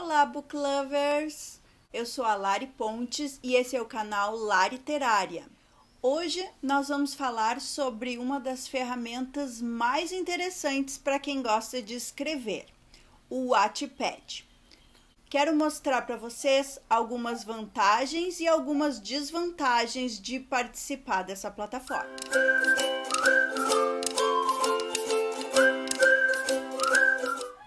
Olá, book lovers! Eu sou a Lari Pontes e esse é o canal Lariterária. Hoje nós vamos falar sobre uma das ferramentas mais interessantes para quem gosta de escrever, o Wattpad. Quero mostrar para vocês algumas vantagens e algumas desvantagens de participar dessa plataforma.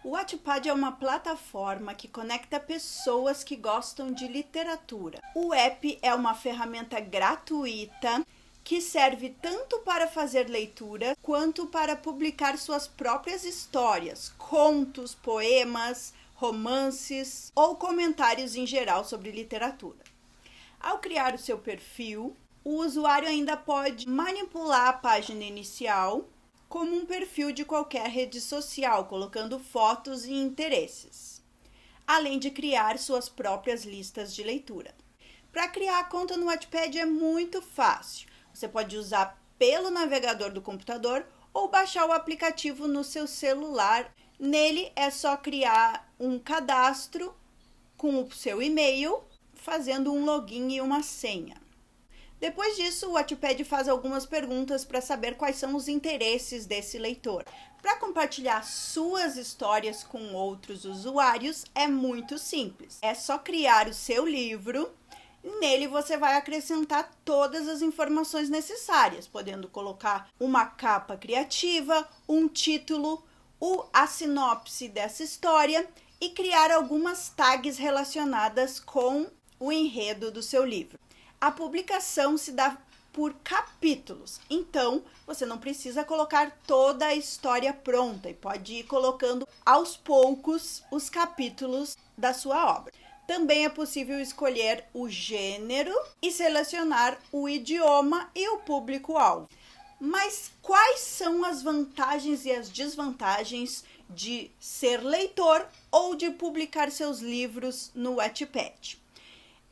O Wattpad é uma plataforma que conecta pessoas que gostam de literatura. O app é uma ferramenta gratuita que serve tanto para fazer leitura quanto para publicar suas próprias histórias, contos, poemas, romances ou comentários em geral sobre literatura. Ao criar o seu perfil, o usuário ainda pode manipular a página inicial como um perfil de qualquer rede social, colocando fotos e interesses, além de criar suas próprias listas de leitura. Para criar a conta no Wattpad é muito fácil. Você pode usar pelo navegador do computador ou baixar o aplicativo no seu celular. Nele é só criar um cadastro com o seu e-mail, fazendo um login e uma senha. Depois disso, o Wattpad faz algumas perguntas para saber quais são os interesses desse leitor. Para compartilhar suas histórias com outros usuários é muito simples. É só criar o seu livro. Nele você vai acrescentar todas as informações necessárias, podendo colocar uma capa criativa, um título, a sinopse dessa história e criar algumas tags relacionadas com o enredo do seu livro. A publicação se dá por capítulos, então você não precisa colocar toda a história pronta e pode ir colocando aos poucos os capítulos da sua obra. Também é possível escolher o gênero e selecionar o idioma e o público-alvo. Mas quais são as vantagens e as desvantagens de ser leitor ou de publicar seus livros no Wattpad?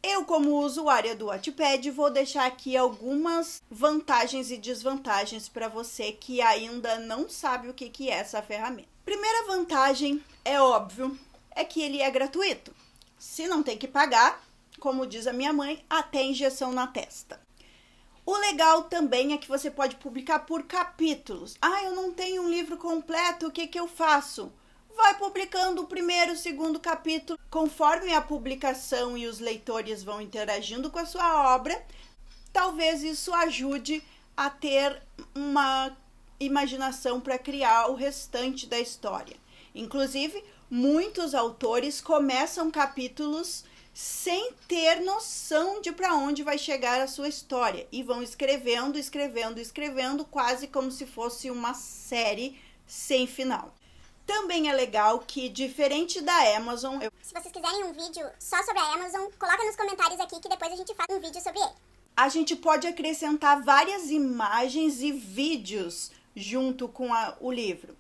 Eu, como usuária do Wattpad, vou deixar aqui algumas vantagens e desvantagens para você que ainda não sabe o que é essa ferramenta. Primeira vantagem, é óbvio, é que ele é gratuito. Se não tem que pagar, como diz a minha mãe, até injeção na testa. O legal também é que você pode publicar por capítulos. Eu não tenho um livro completo, o que eu faço? Vai publicando o primeiro, o segundo capítulo. Conforme a publicação e os leitores vão interagindo com a sua obra, talvez isso ajude a ter uma imaginação para criar o restante da história. Inclusive, muitos autores começam capítulos sem ter noção de para onde vai chegar a sua história e vão escrevendo, quase como se fosse uma série sem final. Também é legal que, diferente da Amazon... Se vocês quiserem um vídeo só sobre a Amazon, coloca nos comentários aqui que depois a gente faz um vídeo sobre ele. A gente pode acrescentar várias imagens e vídeos junto com o livro.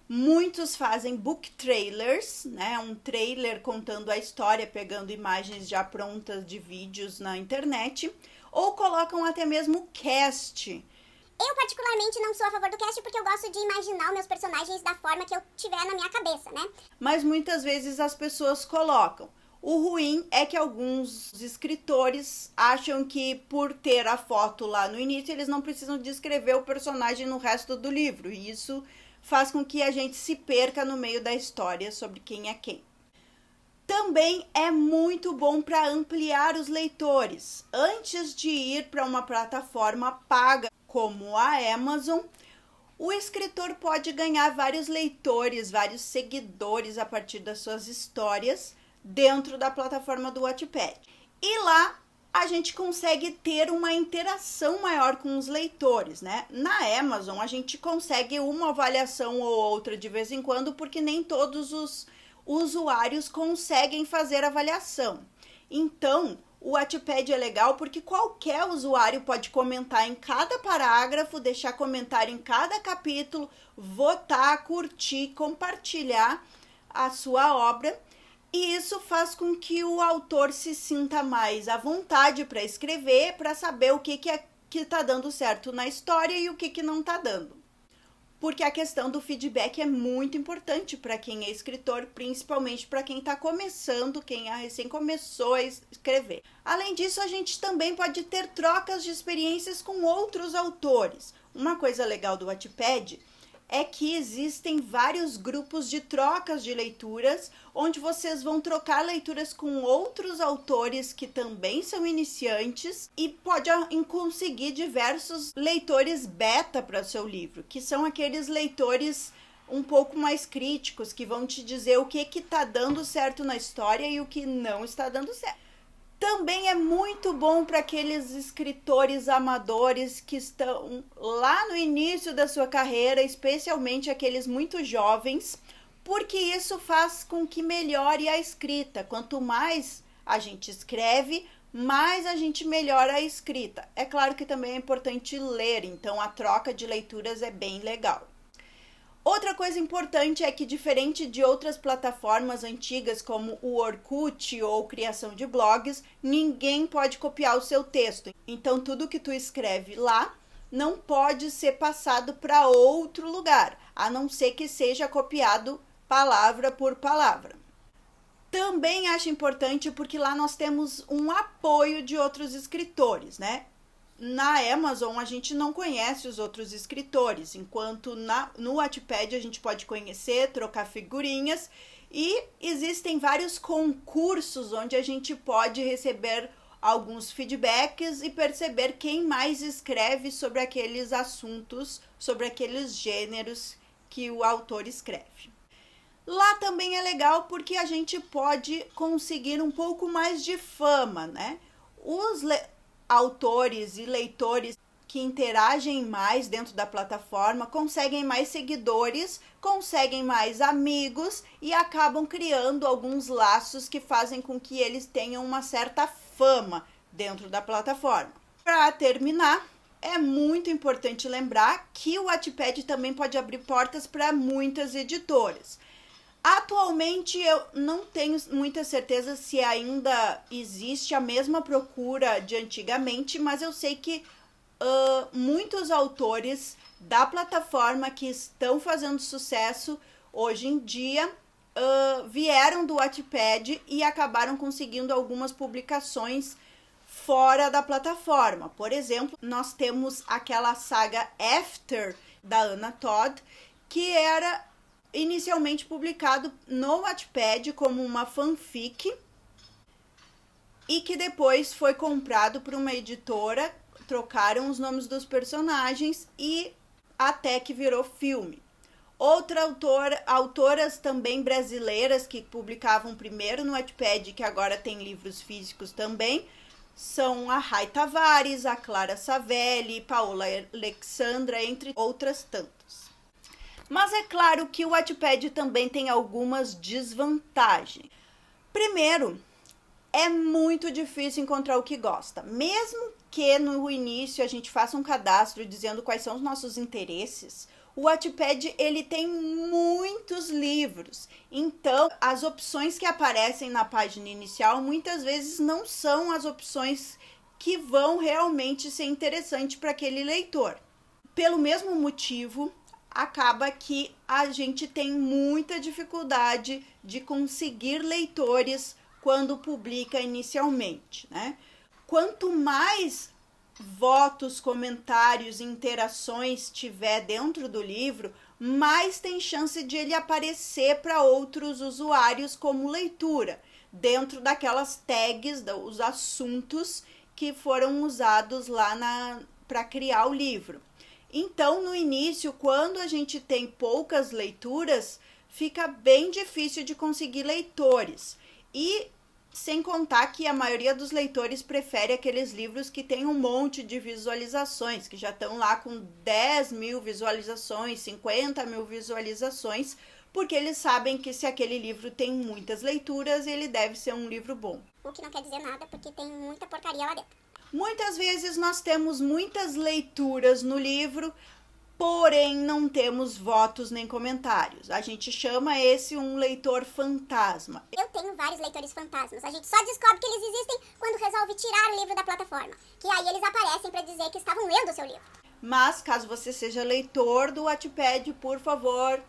Muitos fazem book trailers, né? Um trailer contando a história, pegando imagens já prontas de vídeos na internet, ou colocam até mesmo cast. Eu, particularmente, não sou a favor do cast porque eu gosto de imaginar meus personagens da forma que eu tiver na minha cabeça, né? Mas muitas vezes as pessoas colocam. O ruim é que alguns escritores acham que por ter a foto lá no início, eles não precisam descrever o personagem no resto do livro. E isso faz com que a gente se perca no meio da história sobre quem é quem. Também é muito bom para ampliar os leitores. Antes de ir para uma plataforma paga, como a Amazon, o escritor pode ganhar vários leitores, vários seguidores a partir das suas histórias dentro da plataforma do Wattpad. E lá a gente consegue ter uma interação maior com os leitores, né? Na Amazon a gente consegue uma avaliação ou outra de vez em quando, porque nem todos os usuários conseguem fazer avaliação. Então, o Wattpad é legal porque qualquer usuário pode comentar em cada parágrafo, deixar comentário em cada capítulo, votar, curtir, compartilhar a sua obra. E isso faz com que o autor se sinta mais à vontade para escrever, para saber o que está dando certo na história e o que não está dando. porque a questão do feedback é muito importante para quem é escritor, principalmente para quem está começando, quem recém começou a escrever. Além disso, a gente também pode ter trocas de experiências com outros autores. Uma coisa legal do Wattpad é que existem vários grupos de trocas de leituras, onde vocês vão trocar leituras com outros autores que também são iniciantes e pode conseguir diversos leitores beta para o seu livro, que são aqueles leitores um pouco mais críticos, que vão te dizer o que está dando certo na história e o que não está dando certo. Também é muito bom para aqueles escritores amadores que estão lá no início da sua carreira, especialmente aqueles muito jovens, porque isso faz com que melhore a escrita. Quanto mais a gente escreve, mais a gente melhora a escrita. É claro que também é importante ler, então a troca de leituras é bem legal. Outra coisa importante é que, diferente de outras plataformas antigas como o Orkut ou criação de blogs, ninguém pode copiar o seu texto. Então, tudo que tu escreve lá não pode ser passado para outro lugar, a não ser que seja copiado palavra por palavra. Também acho importante porque lá nós temos um apoio de outros escritores, né? Na Amazon a gente não conhece os outros escritores, enquanto no Wattpad a gente pode conhecer, trocar figurinhas, e existem vários concursos onde a gente pode receber alguns feedbacks e perceber quem mais escreve sobre aqueles assuntos, sobre aqueles gêneros que o autor escreve. Lá também é legal porque a gente pode conseguir um pouco mais de fama, né? Os autores e leitores que interagem mais dentro da plataforma conseguem mais seguidores, conseguem mais amigos e acabam criando alguns laços que fazem com que eles tenham uma certa fama dentro da plataforma. Para terminar, é muito importante lembrar que o Wattpad também pode abrir portas para muitas editoras. Atualmente eu não tenho muita certeza se ainda existe a mesma procura de antigamente, mas eu sei que muitos autores da plataforma que estão fazendo sucesso hoje em dia vieram do Wattpad e acabaram conseguindo algumas publicações fora da plataforma. Por exemplo, nós temos aquela saga After, da Anna Todd, que era inicialmente publicado no Wattpad como uma fanfic e que depois foi comprado por uma editora, trocaram os nomes dos personagens e até que virou filme. Autoras também brasileiras que publicavam primeiro no Wattpad, que agora tem livros físicos também, são a Rai Tavares, a Clara Savelli, Paola Alexandra, entre outras tantas. Mas é claro que o Wattpad também tem algumas desvantagens. Primeiro, é muito difícil encontrar o que gosta. Mesmo que no início a gente faça um cadastro dizendo quais são os nossos interesses, o Wattpad ele tem muitos livros. Então, as opções que aparecem na página inicial muitas vezes não são as opções que vão realmente ser interessantes para aquele leitor. Pelo mesmo motivo, acaba que a gente tem muita dificuldade de conseguir leitores quando publica inicialmente, né? Quanto mais votos, comentários e interações tiver dentro do livro, mais tem chance de ele aparecer para outros usuários como leitura, dentro daquelas tags, os assuntos que foram usados lá para criar o livro. Então, no início, quando a gente tem poucas leituras, fica bem difícil de conseguir leitores. E sem contar que a maioria dos leitores prefere aqueles livros que tem um monte de visualizações, que já estão lá com 10 mil visualizações, 50 mil visualizações, porque eles sabem que se aquele livro tem muitas leituras, ele deve ser um livro bom. O que não quer dizer nada, porque tem muita porcaria lá dentro. Muitas vezes nós temos muitas leituras no livro, porém não temos votos nem comentários. A gente chama esse um leitor fantasma. Eu tenho vários leitores fantasmas. A gente só descobre que eles existem quando resolve tirar o livro da plataforma. Que aí eles aparecem para dizer que estavam lendo o seu livro. Mas caso você seja leitor do Wattpad, por favor,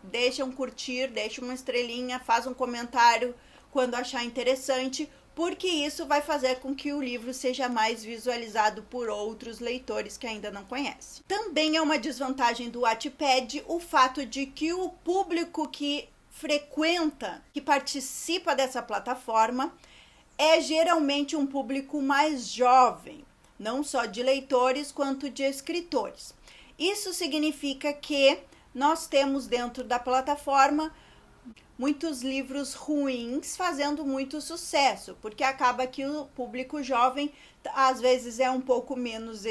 deixa um curtir, deixa uma estrelinha, faz um comentário quando achar interessante, porque isso vai fazer com que o livro seja mais visualizado por outros leitores que ainda não conhecem. Também é uma desvantagem do Wattpad o fato de que o público que frequenta, que participa dessa plataforma, é geralmente um público mais jovem, não só de leitores quanto de escritores. Isso significa que nós temos dentro da plataforma muitos livros ruins fazendo muito sucesso, porque acaba que o público jovem às vezes é um pouco menos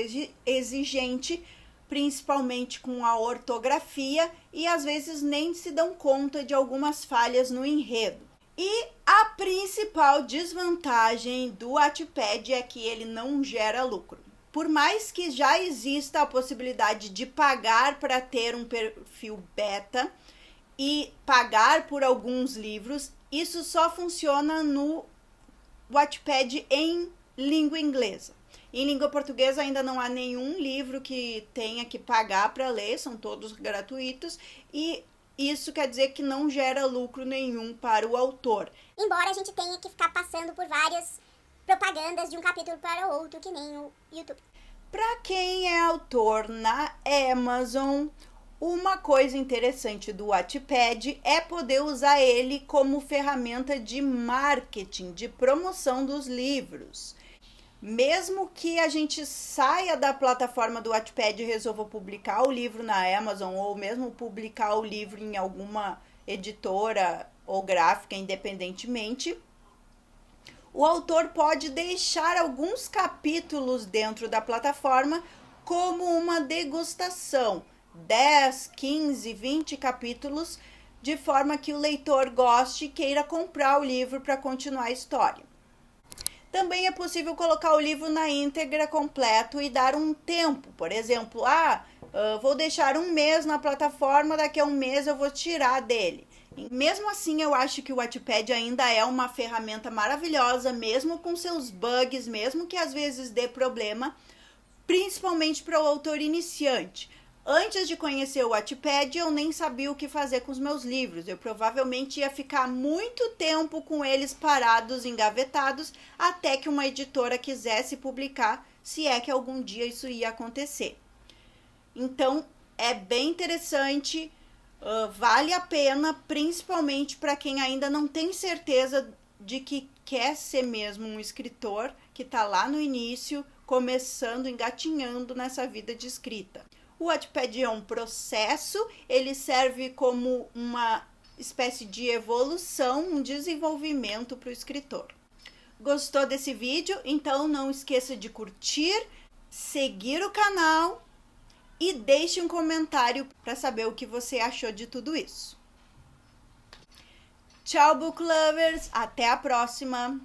exigente, principalmente com a ortografia, e às vezes nem se dão conta de algumas falhas no enredo. E a principal desvantagem do Wattpad é que ele não gera lucro. Por mais que já exista a possibilidade de pagar para ter um perfil beta e pagar por alguns livros, isso só funciona no Wattpad em língua inglesa. Em língua portuguesa ainda não há nenhum livro que tenha que pagar para ler, são todos gratuitos, e isso quer dizer que não gera lucro nenhum para o autor. Embora a gente tenha que ficar passando por várias propagandas de um capítulo para o outro, que nem o YouTube. Para quem é autor na Amazon, uma coisa interessante do Wattpad é poder usar ele como ferramenta de marketing, de promoção dos livros. Mesmo que a gente saia da plataforma do Wattpad e resolva publicar o livro na Amazon, ou mesmo publicar o livro em alguma editora ou gráfica independentemente, o autor pode deixar alguns capítulos dentro da plataforma como uma degustação, 10, 15, 20 capítulos, de forma que o leitor goste e queira comprar o livro para continuar a história. Também é possível colocar o livro na íntegra completo e dar um tempo. Por exemplo, vou deixar um mês na plataforma, daqui a um mês eu vou tirar dele. Mesmo assim, eu acho que o Wattpad ainda é uma ferramenta maravilhosa, mesmo com seus bugs, mesmo que às vezes dê problema, principalmente para o autor iniciante. Antes de conhecer o Wattpad, eu nem sabia o que fazer com os meus livros. Eu provavelmente ia ficar muito tempo com eles parados, engavetados, até que uma editora quisesse publicar, se é que algum dia isso ia acontecer. Então, é bem interessante, vale a pena, principalmente para quem ainda não tem certeza de que quer ser mesmo um escritor, que está lá no início, começando, engatinhando nessa vida de escrita. O Wattpad é um processo, ele serve como uma espécie de evolução, um desenvolvimento para o escritor. Gostou desse vídeo? Então não esqueça de curtir, seguir o canal e deixe um comentário para saber o que você achou de tudo isso. Tchau, book lovers! Até a próxima!